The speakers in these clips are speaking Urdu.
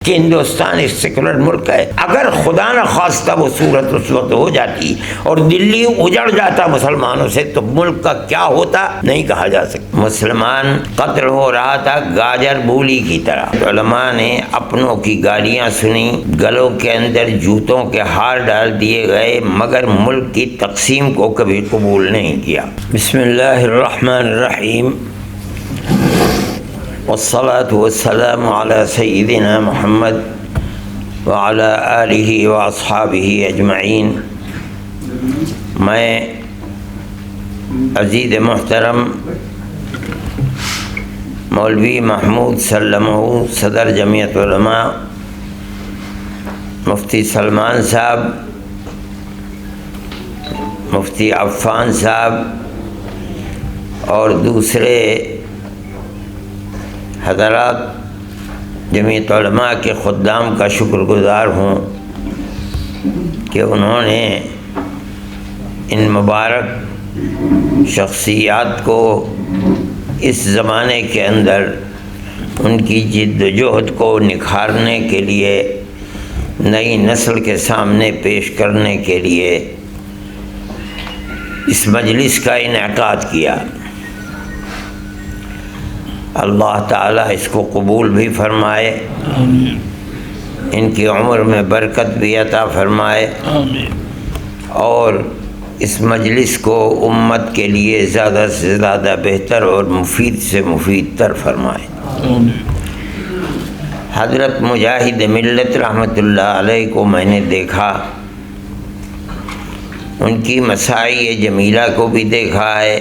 کہ ہندوستان ایک سیکولر ملک ہے. اگر خدا نہ خواستہ وہ صورت اس وقت ہو جاتی اور دلی اجڑ جاتا مسلمانوں سے تو ملک کا کیا ہوتا نہیں کہا جا سکتا. مسلمان قتل ہو رہا تھا گاجر بولی کی طرح. علماء نے اپنوں کی گالیاں سنی، گلوں کے اندر جوتوں کے ہار ڈال دیے گئے، مگر ملک کی تقسیم کو کبھی قبول نہیں کیا. بسم اللہ الرحمن الرحیم. والصلاة والسلام على سیدنا محمد وعلى آلہ واصحابہ اجمعین. میں عزیز محترم مولوی محمود سلمہ صدر جمعیت علماء، مفتی سلمان صاحب، مفتی عفان صاحب اور دوسرے حضرات جمعیت علماء کے خدام کا شکر گزار ہوں کہ انہوں نے ان مبارک شخصیات کو اس زمانے کے اندر ان کی جد و جہد کو نکھارنے کے لیے، نئی نسل کے سامنے پیش کرنے کے لیے اس مجلس کا انعقاد کیا. اللہ تعالیٰ اس کو قبول بھی فرمائے، ان کی عمر میں برکت بھی عطا فرمائے اور اس مجلس کو امت کے لیے زیادہ سے زیادہ بہتر اور مفید سے مفید تر فرمائے. حضرت مجاہد ملت رحمۃ اللہ علیہ کو میں نے دیکھا، ان کی مساعی جمیلہ کو بھی دیکھا ہے.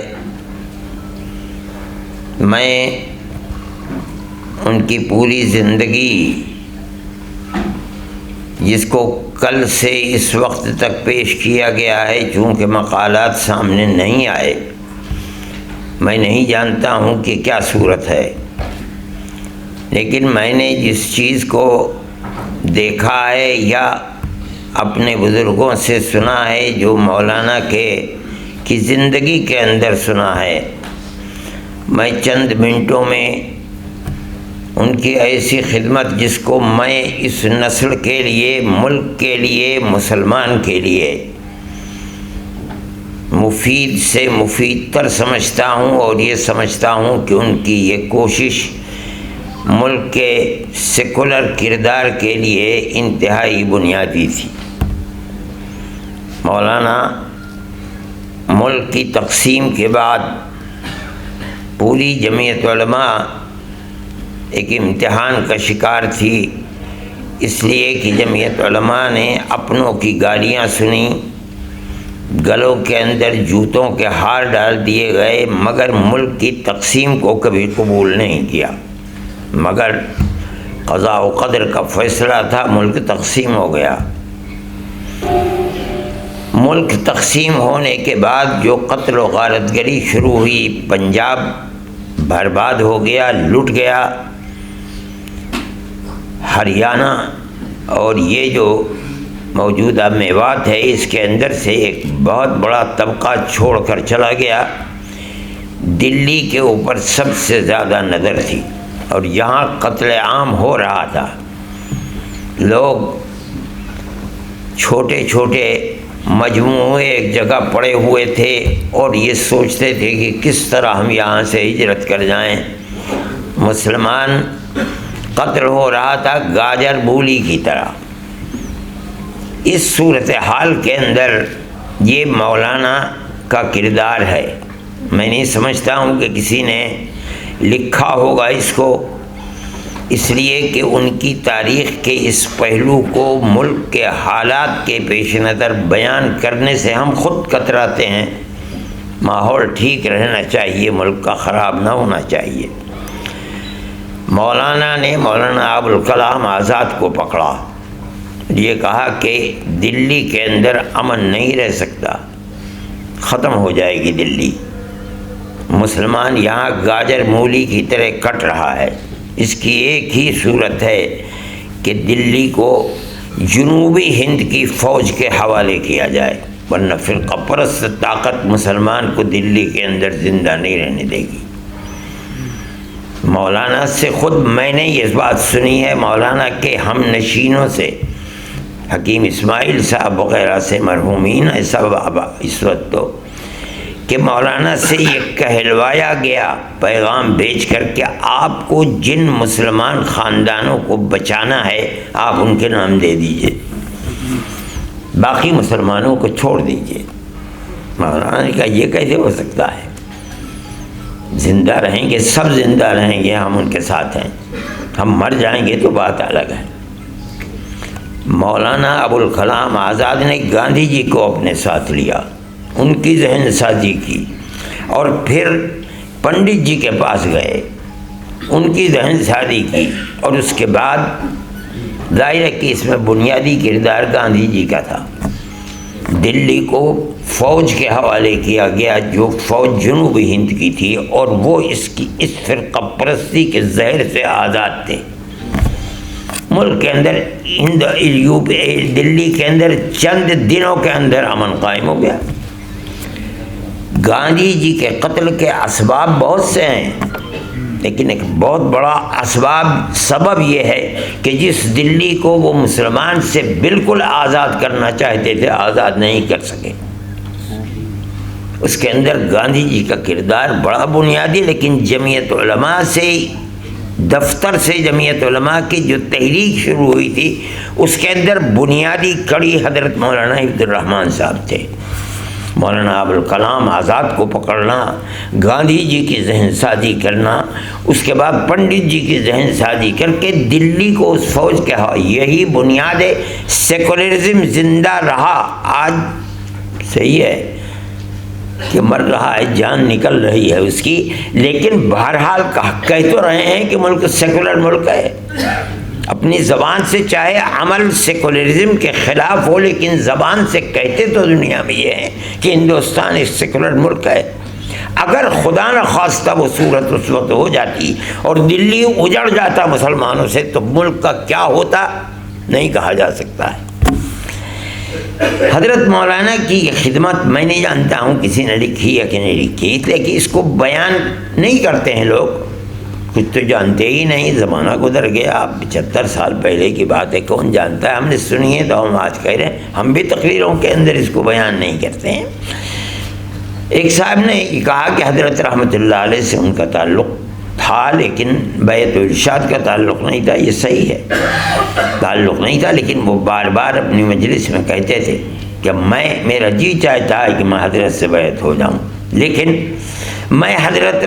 میں ان کی پوری زندگی، جس کو کل سے اس وقت تک پیش کیا گیا ہے، چونکہ مقالات سامنے نہیں آئے، میں نہیں جانتا ہوں کہ کیا صورت ہے، لیکن میں نے جس چیز کو دیکھا ہے یا اپنے بزرگوں سے سنا ہے، جو مولانا کی زندگی کے اندر سنا ہے، میں چند منٹوں میں ان کی ایسی خدمت جس کو میں اس نسل کے لیے، ملک کے لیے، مسلمان کے لیے مفید سے مفید تر سمجھتا ہوں، اور یہ سمجھتا ہوں کہ ان کی یہ کوشش ملک کے سیکولر کردار کے لیے انتہائی بنیادی تھی. مولانا ملک کی تقسیم کے بعد پوری جمعیت علماء ایک امتحان کا شکار تھی، اس لیے کہ جمعیت علماء نے اپنوں کی گالیاں سنی، گلوں کے اندر جوتوں کے ہار ڈال دیے گئے، مگر ملک کی تقسیم کو کبھی قبول نہیں کیا. مگر قضاء و قدر کا فیصلہ تھا، ملک تقسیم ہو گیا. ملک تقسیم ہونے کے بعد جو قتل و غارت گری شروع ہوئی، پنجاب برباد ہو گیا، لٹ گیا. ہریانہ اور یہ جو موجودہ میوات ہے، اس کے اندر سے ایک بہت بڑا طبقہ چھوڑ کر چلا گیا. دلی کے اوپر سب سے زیادہ نظر تھی اور یہاں قتل عام ہو رہا تھا. لوگ چھوٹے چھوٹے مجموعے ایک جگہ پڑے ہوئے تھے اور یہ سوچتے تھے کہ کس طرح ہم یہاں سے ہجرت کر جائیں. مسلمان قتل ہو رہا تھا گاجر بولی کی طرح. اس صورتحال کے اندر یہ مولانا کا کردار ہے. میں نہیں سمجھتا ہوں کہ کسی نے لکھا ہوگا اس کو، اس لیے کہ ان کی تاریخ کے اس پہلو کو ملک کے حالات کے پیش نظر بیان کرنے سے ہم خود کتراتے ہیں. ماحول ٹھیک رہنا چاہیے، ملک کا خراب نہ ہونا چاہیے. مولانا نے مولانا ابوالکلام آزاد کو پکڑا، یہ کہا کہ دلی کے اندر امن نہیں رہ سکتا، ختم ہو جائے گی دلی. مسلمان یہاں گاجر مولی کی طرح کٹ رہا ہے. اس کی ایک ہی صورت ہے کہ دلی کو جنوبی ہند کی فوج کے حوالے کیا جائے، ورنہ فرقہ پرست طاقت مسلمان کو دلی کے اندر زندہ نہیں رہنے دے گی. مولانا سے خود میں نے یہ بات سنی ہے، مولانا کے ہم نشینوں سے، حکیم اسماعیل صاحب وغیرہ سے، مرحومین ہے سب اس وقت تو، کہ مولانا سے یہ کہلوایا گیا پیغام بھیج کر کے آپ کو جن مسلمان خاندانوں کو بچانا ہے آپ ان کے نام دے دیجئے، باقی مسلمانوں کو چھوڑ دیجئے۔ مولانا نے کہا یہ کیسے ہو سکتا ہے، زندہ رہیں گے، سب زندہ رہیں گے، ہم ان کے ساتھ ہیں، ہم مر جائیں گے تو بات الگ ہے۔ مولانا ابوالکلام آزاد نے گاندھی جی کو اپنے ساتھ لیا، ان کی ذہن سازی کی، اور پھر پنڈت جی کے پاس گئے، ان کی ذہن سازی کی، اور اس کے بعد ظاہر ہے کہ اس میں بنیادی کردار گاندھی جی کا تھا۔ دلی کو فوج کے حوالے کیا گیا جو فوج جنوبی ہند کی تھی، اور وہ اس فرقہ پرستی کے زہر سے آزاد تھے۔ ملک کے اندر دلی کے اندر چند دنوں کے اندر امن قائم ہو گیا۔ گاندھی جی کے قتل کے اسباب بہت سے ہیں، لیکن ایک بہت بڑا سبب یہ ہے کہ جس دلی کو وہ مسلمان سے بالکل آزاد کرنا چاہتے تھے آزاد نہیں کر سکے۔ اس کے اندر گاندھی جی کا کردار بڑا بنیادی، لیکن جمعیت علماء سے، دفتر سے جمعیت علماء کی جو تحریک شروع ہوئی تھی اس کے اندر بنیادی کڑی حضرت مولانا عبد الرحمن صاحب تھے۔ مولانا ابوالکلام آزاد کو پکڑنا، گاندھی جی کی ذہن سازی کرنا، اس کے بعد پنڈت جی کی ذہن سازی کر کے دلی کو اس فوج کے یہی بنیاد ہے۔ سیکولرزم زندہ رہا، آج صحیح ہے کہ مر رہا ہے، جان نکل رہی ہے اس کی، لیکن بہرحال کہہ تو رہے ہیں کہ ملک سیکولر ملک ہے۔ اپنی زبان سے چاہے عمل سیکولرزم کے خلاف ہو، لیکن زبان سے کہتے تو دنیا میں یہ ہے کہ ہندوستان ایک سیکولر ملک ہے۔ اگر خدا نہ خواستہ وہ صورت اس وقت ہو جاتی اور دلی اجڑ جاتا مسلمانوں سے تو ملک کا کیا ہوتا نہیں کہا جا سکتا ہے۔ حضرت مولانا کی یہ خدمت میں نہیں جانتا ہوں کسی نے لکھی یا کہ نہیں لکھی، لیکن اس کو بیان نہیں کرتے ہیں لوگ، کچھ تو جانتے ہی نہیں، زمانہ گزر گیا، 75 سال پہلے کی بات ہے، کون جانتا ہے، ہم نے سنی ہے تو ہم آج کہہ رہے ہیں، ہم بھی تقریروں کے اندر اس کو بیان نہیں کرتے ہیں۔ ایک صاحب نے یہ کہا کہ حضرت رحمۃ اللہ علیہ سے ان کا تعلق تھا، لیکن بیعت و ارشاد کا تعلق نہیں تھا، یہ صحیح ہے، تعلق نہیں تھا، لیکن وہ بار بار اپنی مجلس میں کہتے تھے کہ میرا جی چاہتا ہے کہ میں حضرت سے بیعت ہو جاؤں، لیکن میں حضرت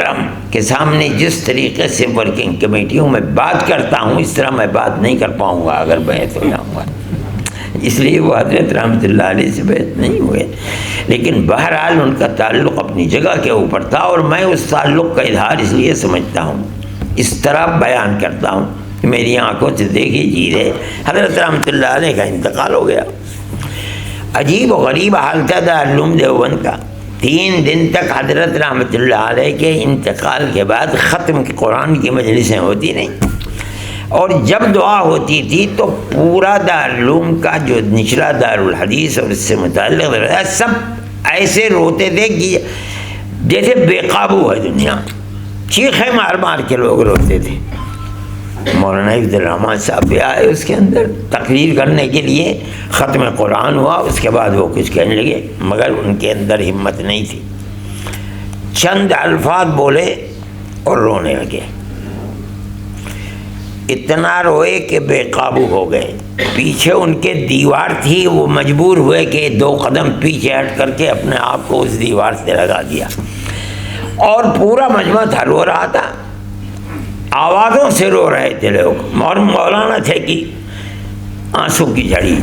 کے سامنے جس طریقے سے ورکنگ کمیٹیوں میں بات کرتا ہوں اس طرح میں بات نہیں کر پاؤں گا اگر بیعت ہو جاؤں گا، اس لیے وہ حضرت رحمۃ اللہ علیہ سے بیعت نہیں ہوئے، لیکن بہرحال ان کا تعلق اپنی جگہ کے اوپر تھا، اور میں اس تعلق کا اظہار اس لیے سمجھتا ہوں، اس طرح بیان کرتا ہوں کہ میری آنکھوں سے دیکھی چیز ہے۔ حضرت رحمۃ اللہ علیہ کا انتقال ہو گیا، عجیب و غریب حال تھا دارالعلوم دیوبند کا۔ 3 دن تک حضرت رحمۃ اللہ علیہ کے انتقال کے بعد ختم قرآن کی مجلسیں ہوتی نہیں، اور جب دعا ہوتی تھی تو پورا دارالعلوم کا جو نچلا دارالحدیث اور اس سے متعلق سب ایسے روتے تھے کہ جیسے بے قابو ہے دنیا، چیخیں مار مار کے لوگ روتے تھے۔ مولانا عبد الرحمن صاحب بھی آئے اس کے اندر تقریر کرنے کے لیے، ختم قرآن ہوا، اس کے بعد وہ کچھ کہنے لگے، مگر ان کے اندر ہمت نہیں تھی، چند الفاظ بولے اور رونے لگے، اتنا روئے کہ بے قابو ہو گئے۔ پیچھے ان کے دیوار تھی، وہ مجبور ہوئے کہ 2 قدم پیچھے ہٹ کر کے اپنے آپ کو اس دیوار سے لگا دیا، اور پورا مجمع تھا رو رہا تھا، آوازوں سے رو رہے تھے لوگ، اور مولانا تھے کہ آنسو کی جھڑی۔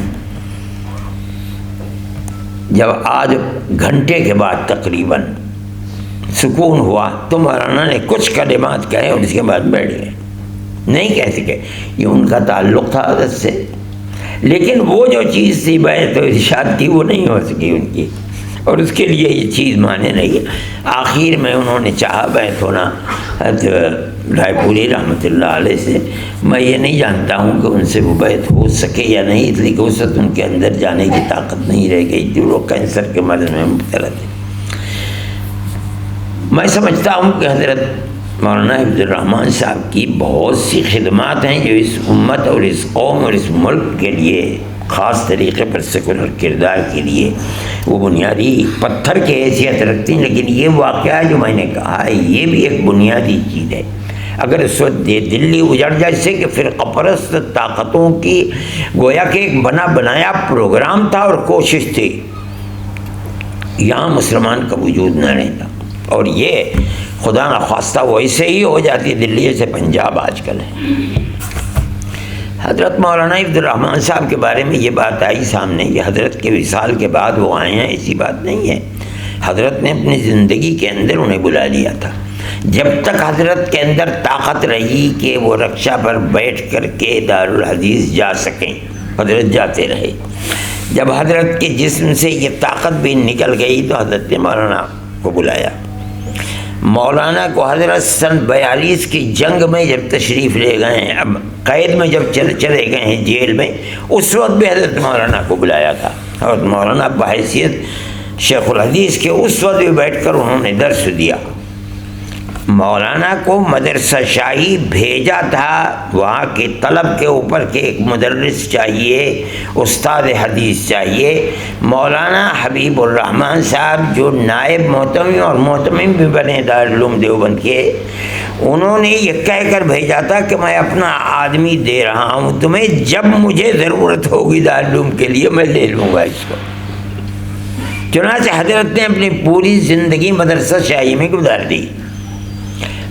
جب آج گھنٹے کے بعد تقریباً سکون ہوا تو مولانا نے کچھ کلمات کہے اور اس کے بعد بیٹھ گئے، نہیں کہہ سکے، یہ ان کا تعلق تھا حضرت سے، لیکن وہ جو چیز تھی بیعت و ارشاد کی وہ نہیں ہو سکی ان کی، اور اس کے لیے یہ چیز مانے نہیں۔ آخر میں انہوں نے چاہا بیعت ہونا حضرت رائے پوری رحمۃ اللہ علیہ سے، میں یہ نہیں جانتا ہوں کہ ان سے وہ بیعت ہو سکے یا نہیں، اس لیے کہ اس وقت ان کے اندر جانے کی طاقت نہیں رہ گئی تھی، وہ کینسر کے مرض میں مبتلا تھے۔ میں سمجھتا ہوں کہ حضرت مولانا حفظ الرحمان صاحب کی بہت سی خدمات ہیں جو اس امت اور اس قوم اور اس ملک کے لیے خاص طریقے پر سیکولر کردار کے لیے وہ بنیادی پتھر کی حیثیت رکھتی ہیں، لیکن یہ واقعہ جو میں نے کہا ہے یہ بھی ایک بنیادی چیز ہے۔ اگر اس وقت دلی اجڑ جائے، جیسے کہ فرقہ پرست طاقتوں کی گویا کہ ایک بنا بنایا پروگرام تھا اور کوشش تھی، یہاں مسلمان کا وجود نہ رہتا، اور یہ خدا نخواستہ ویسے ہی ہو جاتی دلی سے پنجاب آج کل ہے۔ حضرت مولانا حفظ الرحمان صاحب کے بارے میں یہ بات آئی سامنے کہ حضرت کے وصال کے بعد وہ آئے ہیں، ایسی بات نہیں ہے۔ حضرت نے اپنی زندگی کے اندر انہیں بلا لیا تھا۔ جب تک حضرت کے اندر طاقت رہی کہ وہ رکشا پر بیٹھ کر کے دارالحدیث جا سکیں، حضرت جاتے رہے۔ جب حضرت کے جسم سے یہ طاقت بھی نکل گئی تو حضرت نے مولانا کو بلایا۔ مولانا کو حضرت سن 42 کی جنگ میں جب تشریف لے گئے ہیں، اب قید میں جب چلے گئے ہیں جیل میں، اس وقت بھی حضرت مولانا کو بلایا تھا، اور مولانا بحیثیت شیخ الحدیث کے اس وقت بھی بیٹھ کر انہوں نے درس دیا۔ مولانا کو مدرسہ شاہی بھیجا تھا، وہاں کی طلب کے اوپر کہ ایک مدرس چاہیے، استاد حدیث چاہیے۔ مولانا حبیب الرحمان صاحب جو نائب محتمم اور محتمم بھی بنے دارالعلوم دیوبند کے، انہوں نے یہ کہہ کر بھیجا تھا کہ میں اپنا آدمی دے رہا ہوں تمہیں، جب مجھے ضرورت ہوگی دارالعلوم کے لیے میں لے لوں گا اس کو۔ چنانچہ حضرت نے اپنی پوری زندگی مدرسہ شاہی میں گزار دی۔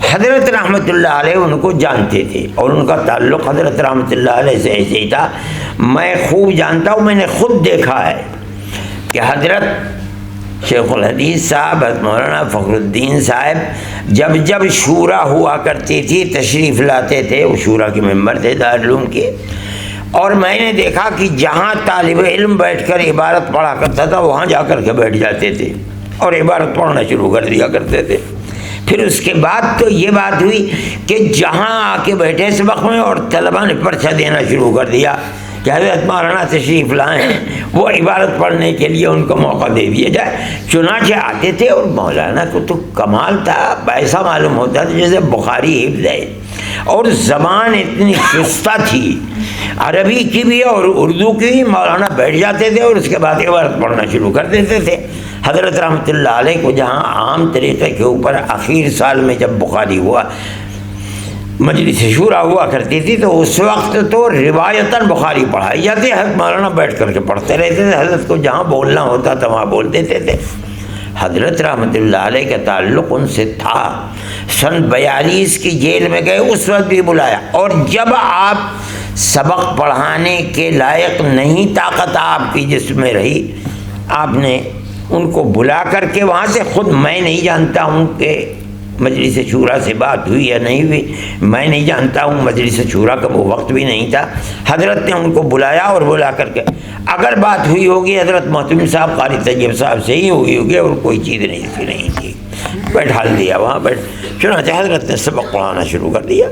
حضرت رحمۃ اللہ علیہ ان کو جانتے تھے، اور ان کا تعلق حضرت رحمۃ اللہ علیہ سے ایسے ہی تھا۔ میں خوب جانتا ہوں، میں نے خود دیکھا ہے کہ حضرت شیخ الحدیث صاحب، حضرت مولانا فخر الدین صاحب جب شورا ہوا کرتی تھی تشریف لاتے تھے، وہ شورا کے ممبر تھے دارالعلوم کے، اور میں نے دیکھا کہ جہاں طالب علم بیٹھ کر عبارت پڑھا کرتا تھا وہاں جا کر کے بیٹھ جاتے تھے اور عبارت پڑھنا شروع کر دیا کرتے تھے۔ پھر اس کے بعد تو یہ بات ہوئی کہ جہاں آ کے بیٹھے سبق میں اور طلباء نے پرچہ دینا شروع کر دیا کہ حضرت مولانا تشریف لائے ہیں، وہ عبارت پڑھنے کے لیے ان کو موقع دے دیا جائے۔ چنانچہ آتے تھے، اور مولانا کو تو کمال تھا، ایسا معلوم ہوتا تھا جیسے بخاری حفظ ہے، اور زبان اتنی چستہ تھی، عربی کی بھی اور اردو کی بھی۔ مولانا بیٹھ جاتے تھے اور اس کے بعد عبارت پڑھنا شروع کر دیتے تھے۔ حضرت رحمۃ اللہ علیہ کو جہاں عام طریقے کے اوپر آخر سال میں جب بخاری ہوا، مجلس شورا ہوا کرتی تھی، تو اس وقت تو روایتاً بخاری پڑھائی جاتی، حضرت مولانا بیٹھ کر کے پڑھتے رہتے تھے۔ حضرت کو جہاں بولنا ہوتا تھا وہاں بول دیتے تھے۔ حضرت رحمۃ اللہ علیہ کا تعلق ان سے تھا۔ سن 42 کی جیل میں گئے، اس وقت بھی بلایا، اور جب آپ سبق پڑھانے کے لائق نہیں، طاقت آپ کی جس میں رہی، آپ نے ان کو بلا کر کے وہاں سے خود، میں نہیں جانتا ہوں کہ مجلس شورا سے بات ہوئی یا نہیں ہوئی، میں نہیں جانتا ہوں، مجلس شورا کا وہ وقت بھی نہیں تھا۔ حضرت نے ان کو بلایا، اور بلا کر کے اگر بات ہوئی ہوگی حضرت محتمم صاحب قاری طیب صاحب سے ہی ہوئی ہوگی، اور کوئی چیز نہیں تھی، بیٹھال دیا وہاں بیٹھ۔ چنانچہ حضرت نے سبق پڑھانا شروع کر دیا۔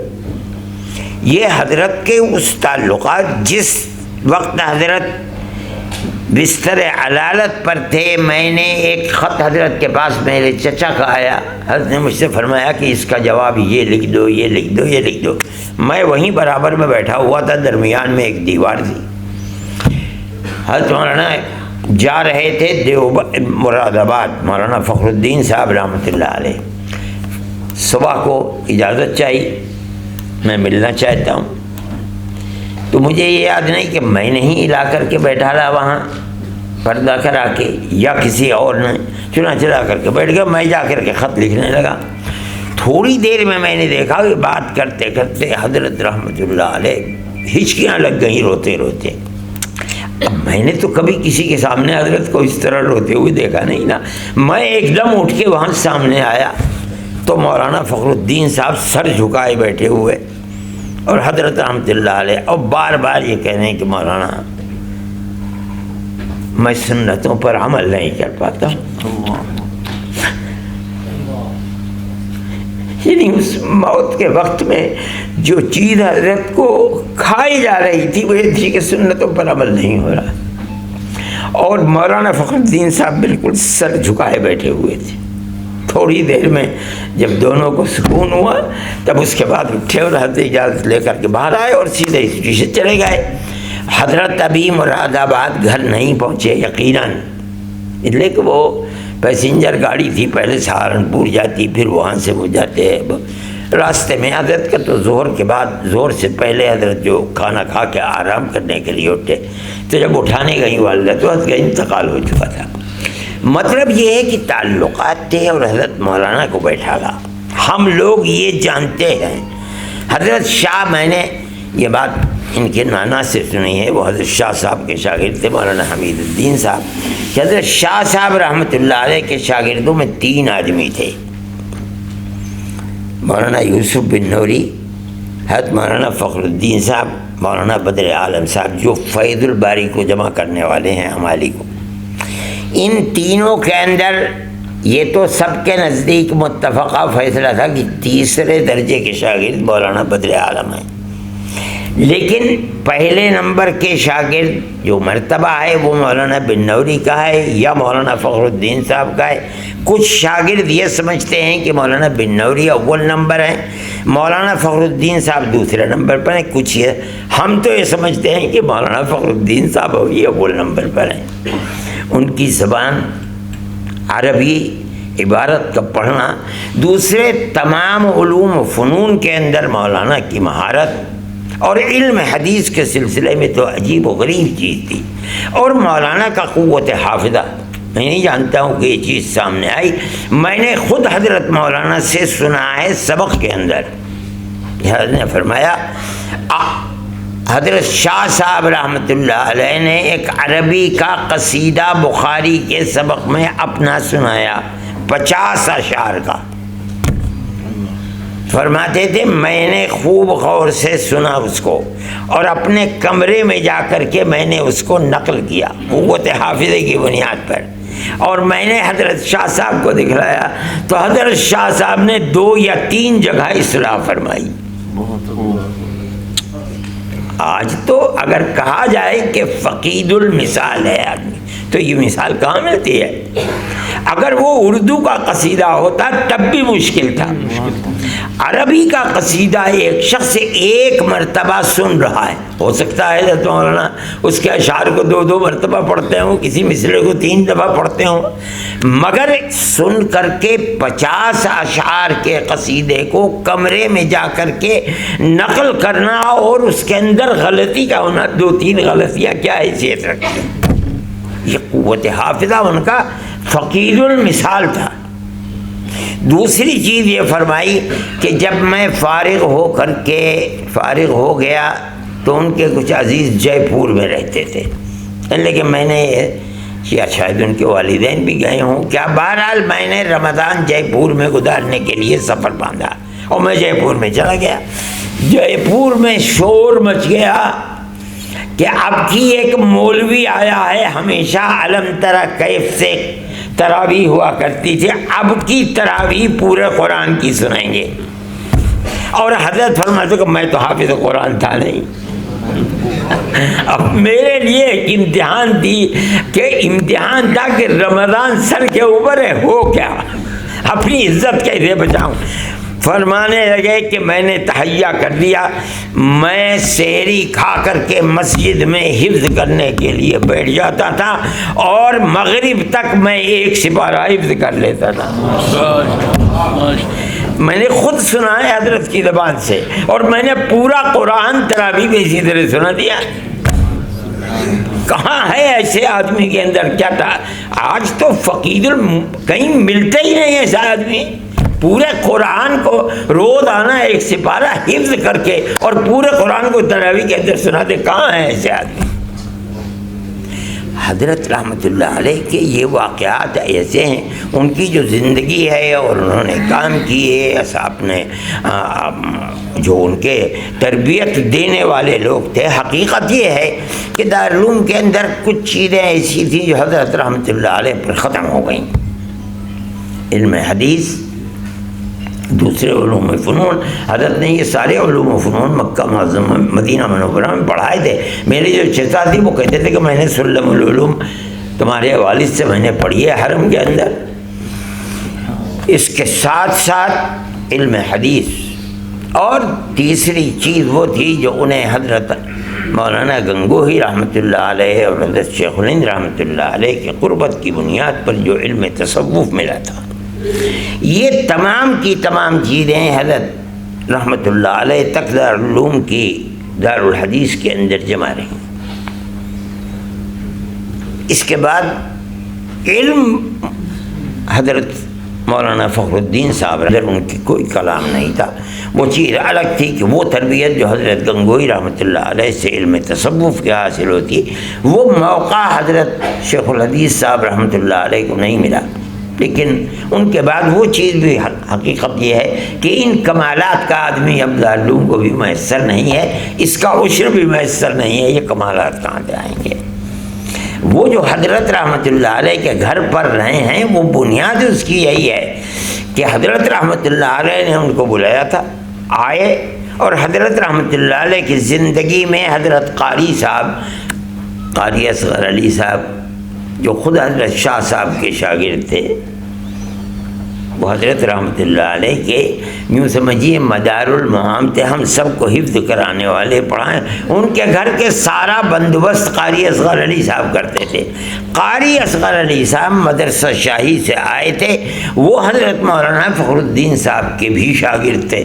یہ حضرت کے اس تعلقات، جس وقت حضرت بستر علالت پر تھے، میں نے ایک خط حضرت کے پاس میرے چچا کا آیا، حضرت نے مجھ سے فرمایا کہ اس کا جواب یہ لکھ دو، یہ لکھ دو، یہ لکھ دو۔ میں وہیں برابر میں بیٹھا ہوا تھا، درمیان میں ایک دیوار تھی۔ حضرت مولانا جا رہے تھے مراد آباد، مولانا فخر الدین صاحب رحمۃ اللہ علیہ۔ صبح کو اجازت چاہیے، میں ملنا چاہتا ہوں، تو مجھے یہ یاد نہیں کہ میں نے ہی لا کر کے بیٹھا رہا وہاں پردہ کرا کے یا کسی اور نے، چنانچہ لا کر کے بیٹھ گیا۔ میں جا کر کے خط لکھنے لگا۔ تھوڑی دیر میں نے دیکھا کہ بات کرتے کرتے حضرت رحمۃ اللہ علیہ ہچکیاں لگ گئیں روتے روتے۔ اب میں نے تو کبھی کسی کے سامنے حضرت کو اس طرح روتے ہوئے دیکھا نہیں نا۔ میں ایک دم اٹھ کے وہاں سامنے آیا تو مولانا فخر الدین صاحب سر جھکائے بیٹھے ہوئے، اور حضرت رحمۃ اللہ علیہ، اور بار بار یہ کہہ رہے ہیں کہ مولانا میں سنتوں پر عمل نہیں کر پاتا۔ یعنی اس موت کے وقت میں جو چیز حضرت کو کھائی جا رہی تھی وہ یہ تھی کہ سنتوں پر عمل نہیں ہو رہا، اور مولانا فخر الدین صاحب بالکل سر جھکائے بیٹھے ہوئے تھے۔ تھوڑی دیر میں جب دونوں کو سکون ہوا تب اس کے بعد اٹھے اور حضرت اجازت لے کر کے باہر آئے اور سیدھے اسٹیشن چلے گئے۔ حضرت ابھی مراد آباد گھر نہیں پہنچے یقیناً، اس لیے کہ وہ پیسنجر گاڑی تھی، پہلے سہارنپور جاتی پھر وہاں سے وہ جاتے ہیں راستے میں۔ حضرت کا تو ظہر کے بعد، ظہر سے پہلے حضرت جو کھانا کھا کے آرام کرنے کے لیے اٹھے تو جب اٹھانے گئی والدہ تو حضرت کا انتقال ہو چکا تھا۔ مطلب یہ ہے کہ تعلقات تھے اور حضرت مولانا کو بیٹھا گا۔ ہم لوگ یہ جانتے ہیں، حضرت شاہ، میں نے یہ بات ان کے نانا سے سنی ہے، وہ حضرت شاہ صاحب کے شاگرد تھے مولانا حمید الدین صاحب، کہ حضرت شاہ صاحب رحمۃ اللہ علیہ کے شاگردوں میں 3 آدمی تھے، مولانا یوسف بن نوری، حضرت مولانا فخر الدین صاحب، مولانا بدر عالم صاحب، جو فیض الباری کو جمع کرنے والے ہیں ہمالی کو۔ ان تینوں کے اندر یہ تو سب کے نزدیک متفقہ فیصلہ تھا کہ تیسرے درجے کے شاگرد مولانا بدر عالم ہیں، لیکن پہلے نمبر کے شاگرد جو مرتبہ ہے وہ مولانا بن نوری کا ہے یا مولانا فخر الدین صاحب کا ہے۔ کچھ شاگرد یہ سمجھتے ہیں کہ مولانا بن نوری اول نمبر ہیں، مولانا فخر الدین صاحب دوسرے نمبر پر ہیں، کچھ ہم تو یہ سمجھتے ہیں کہ مولانا فخر الدین صاحب ابھی اول نمبر پر ہیں۔ ان کی زبان عربی، عبارت کا پڑھنا، دوسرے تمام علوم و فنون کے اندر مولانا کی مہارت، اور علم حدیث کے سلسلے میں تو عجیب و غریب چیز تھی، اور مولانا کا قوت حافظہ، میں نہیں جانتا ہوں کہ یہ چیز سامنے آئی، میں نے خود حضرت مولانا سے سنا ہے سبق کے اندر، حضرت نے فرمایا، حضرت شاہ صاحب رحمۃ اللہ علیہ نے ایک عربی کا قصیدہ بخاری کے سبق میں اپنا سنایا، 50 اشعار کا۔ فرماتے تھے میں نے خوب غور سے سنا اس کو، اور اپنے کمرے میں جا کر کے میں نے اس کو نقل کیا قوت حافظے کی بنیاد پر، اور میں نے حضرت شاہ صاحب کو دکھلایا تو حضرت شاہ صاحب نے 2 یا 3 جگہ اصلاح فرمائی۔ آج تو اگر کہا جائے کہ فقید المثال ہے آدمی تو یہ مثال کہاں ملتی ہے؟ اگر وہ اردو کا قصیدہ ہوتا تب بھی مشکل تھا، عربی کا قصیدہ ایک شخص ایک مرتبہ سن رہا ہے، ہو سکتا ہے حضرت مولانا اس کے اشعار کو 2 مرتبہ پڑھتے ہوں، کسی مصرے کو 3 دفعہ پڑھتے ہوں، مگر سن کر کے 50 اشعار کے قصیدے کو کمرے میں جا کر کے نقل کرنا اور اس کے اندر غلطی کا ہونا، 2-3 غلطیاں کیا حیثیت رکھتی ہیں؟ یہ قوت حافظہ ان کا فقید المثال تھا۔ دوسری چیز یہ فرمائی کہ جب میں فارغ ہو گیا تو ان کے کچھ عزیز جے پور میں رہتے تھے، لیکن میں نے یا شاید ان کے والدین بھی گئے ہوں کیا، بہرحال میں نے رمضان جے پور میں گزارنے کے لیے سفر باندھا اور میں جے پور میں چلا گیا۔ جے پور میں شور مچ گیا کہ اب کی ایک مولوی آیا ہے، ہمیشہ علم ترا کیف سے تراویح ہوا کرتی تھی، اب کی تراویح پورے قرآن کی سنائیں گے، اور حضرت فرماتے کہ میں تو حافظ قرآن تھا نہیں۔ اب میرے لیے ایک امتحان تھا کہ رمضان سر کے اوپر ہے، ہو کیا، اپنی عزت کیسے بچاؤں۔ فرمانے لگے کہ میں نے تہیا کر دیا، میں سحری کھا کر کے مسجد میں حفظ کرنے کے لیے بیٹھ جاتا تھا اور مغرب تک میں 1 سپارہ حفظ کر لیتا تھا۔ میں نے خود سنا ہے حضرت کی زبان سے، اور میں نے پورا قرآن تراویح میں اسی طرح سنا دیا۔ کہاں ہے ایسے آدمی کے اندر کیا تھا؟ آج تو فقید کہیں ملتے ہی نہیں ایسا آدمی، پورے قرآن کو روزانہ 1 سپارہ حفظ کر کے اور پورے قرآن کو تراویح کے اندر سناتے، کہاں ہیں ایسے آدمی؟ حضرت رحمۃ اللہ علیہ کے یہ واقعات ایسے ہیں، ان کی جو زندگی ہے اور انہوں نے کام کیے، اپنے جو ان کے تربیت دینے والے لوگ تھے، حقیقت یہ ہے کہ دارالعلوم کے اندر کچھ چیزیں ایسی تھیں جو حضرت رحمۃ اللہ علیہ پر ختم ہو گئیں، علم حدیث، دوسرے علوم فنون۔ حضرت نے یہ سارے علوم و فنون مکہ معظمہ مدینہ منورہ میں پڑھائے تھے۔ میرے جو چچا تھی وہ کہتے تھے کہ میں نے سلم العلوم تمہارے والد سے میں نے پڑھی ہے حرم کے اندر۔ اس کے ساتھ ساتھ علم حدیث، اور تیسری چیز وہ تھی جو انہیں حضرت مولانا گنگوہی رحمۃ اللہ علیہ اور حضرت شیخ الہند رحمۃ اللہ علیہ کے قربت کی بنیاد پر جو علم تصوف ملا تھا، یہ تمام کی تمام چیزیں حضرت رحمۃ اللہ علیہ تک دارالعلوم کی دارالحدیث کے اندر جمع رہیں۔ اس کے بعد علم حضرت مولانا فخر الدین صاحب ان کی کوئی کلام نہیں تھا، وہ چیز الگ تھی کہ وہ تربیت جو حضرت گنگوہی رحمۃ اللہ علیہ سے علم تصوف کے حاصل ہوتی، وہ موقع حضرت شیخ الحدیث صاحب رحمۃ اللہ علیہ کو نہیں ملا۔ لیکن ان کے بعد وہ چیز بھی حقیقت یہ ہے کہ ان کمالات کا آدمی اب دارالعلوم کو بھی میسر نہیں ہے، اس کا عشر بھی میسر نہیں ہے، یہ کمالات کہاں سے آئیں گے؟ وہ جو حضرت رحمۃ اللہ علیہ کے گھر پر رہے ہیں، وہ بنیاد اس کی یہی ہے کہ حضرت رحمۃ اللہ علیہ نے ان کو بلایا تھا، آئے، اور حضرت رحمۃ اللہ علیہ کی زندگی میں حضرت قاری صاحب، قاری اصغر علی صاحب جو خود حضرت شاہ صاحب کے شاگرد تھے، وہ حضرت رحمۃ اللہ علیہ کے یوں سمجھیے مدار المعام تھے، ہم سب کو حفظ کرانے والے، پڑھائیں، ان کے گھر کے سارا بندوبست قاری اصغر علی صاحب کرتے تھے۔ قاری اصغر علی صاحب مدرسہ شاہی سے آئے تھے، وہ حضرت مولانا فخر الدین صاحب کے بھی شاگرد تھے،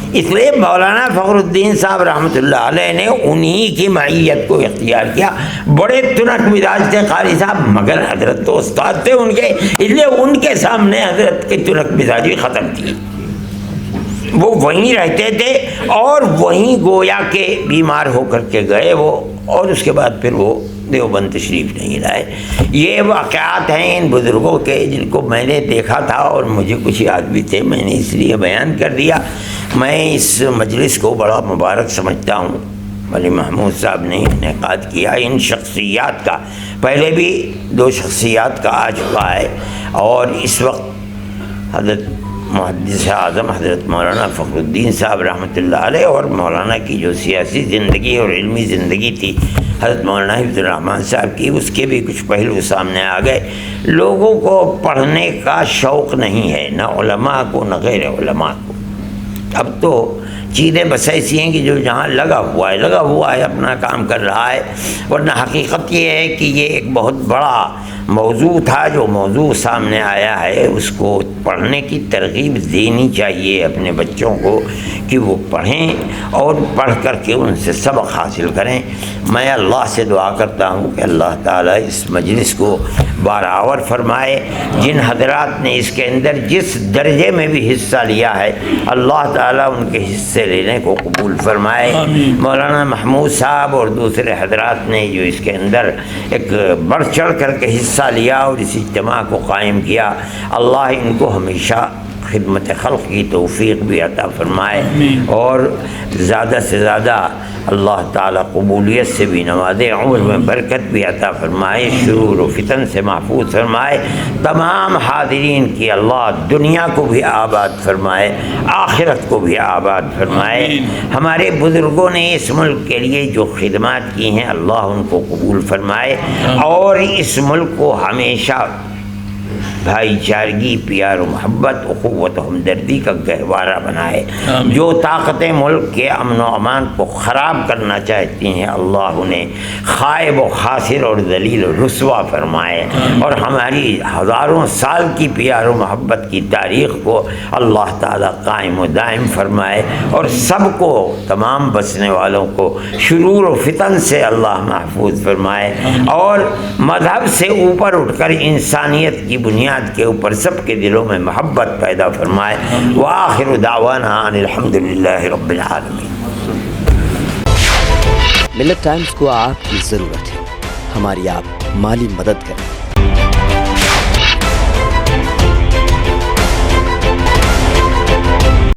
اس لیے مولانا فخر الدین صاحب رحمۃ اللہ علیہ نے انہی کی معیت کو اختیار کیا۔ بڑے تنک مزاج تھے قاری صاحب، مگر حضرت تو استاد تھے ان کے، اس لیے ان کے سامنے حضرت کی تنک مزاجی ختم تھی، وہ وہیں رہتے تھے اور وہیں گویا کہ بیمار ہو کر کے گئے وہ، اور اس کے بعد پھر وہ دیوبند تشریف نہیں لائے۔ یہ واقعات ہیں ان بزرگوں کے جن کو میں نے دیکھا تھا اور مجھے کچھ یاد بھی تھے، میں نے اس لیے بیان کر دیا۔ میں اس مجلس کو بڑا مبارک سمجھتا ہوں، علی محمود صاحب نے انعقاد کیا ان شخصیات کا، پہلے بھی 2 شخصیات کا آ چکا ہے، اور اس وقت حضرت محدث اعظم حضرت مولانا فخر الدین صاحب رحمۃ اللہ علیہ، اور مولانا کی جو سیاسی زندگی اور علمی زندگی تھی حضرت مولانا حفظ الرحمن صاحب کی، اس کے بھی کچھ پہلو سامنے آ گئے۔ لوگوں کو پڑھنے کا شوق نہیں ہے، نہ علماء کو نہ غیر علماء کو۔ اب تو چیزیں بس ایسی ہیں کہ جو جہاں لگا ہوا ہے اپنا کام کر رہا ہے، ورنہ حقیقت یہ ہے کہ یہ ایک بہت بڑا موضوع تھا، جو موضوع سامنے آیا ہے اس کو پڑھنے کی ترغیب دینی چاہیے اپنے بچوں کو کہ وہ پڑھیں اور پڑھ کر کے ان سے سبق حاصل کریں۔ میں اللہ سے دعا کرتا ہوں کہ اللہ تعالیٰ اس مجلس کو بارآور فرمائے، جن حضرات نے اس کے اندر جس درجے میں بھی حصہ لیا ہے اللہ تعالیٰ ان کے حصے لینے کو قبول فرمائے۔ مولانا محمود صاحب اور دوسرے حضرات نے جو اس کے اندر ایک بڑھ چڑھ کر کے حصہ لیا اور اس اجتماع کو قائم کیا، اللہ ان کو ہمیشہ خدمت خلق کی توفیق بھی عطا فرمائے، اور زیادہ سے زیادہ اللہ تعالیٰ قبولیت سے بھی نوازے، عمر میں برکت بھی عطا فرمائے، شرور و فتن سے محفوظ فرمائے۔ تمام حاضرین کی اللہ دنیا کو بھی آباد فرمائے، آخرت کو بھی آباد فرمائے۔ ہمارے بزرگوں نے اس ملک کے لیے جو خدمات کی ہیں اللہ ان کو قبول فرمائے، اور اس ملک کو ہمیشہ بھائی چارگی، پیار و محبت، اخوت و ہمدردی کا گہوارہ بنائے۔ جو طاقتیں ملک کے امن و امان کو خراب کرنا چاہتی ہیں اللہ انہیں خائب و خاسر اور ذلیل و رسوا فرمائے، اور ہماری ہزاروں سال کی پیار و محبت کی تاریخ کو اللہ تعالیٰ قائم و دائم فرمائے، اور سب کو، تمام بسنے والوں کو شرور و فتن سے اللہ محفوظ فرمائے، اور مذہب سے اوپر اٹھ کر انسانیت کی بنیاد کے اوپر سب کے دلوں میں محبت پیدا فرمائے۔ وآخر دعوانا ان الحمدللہ رب العالمین۔ ملت ٹائمز کو آپ کی ضرورت ہے، ہماری آپ مالی مدد کریں۔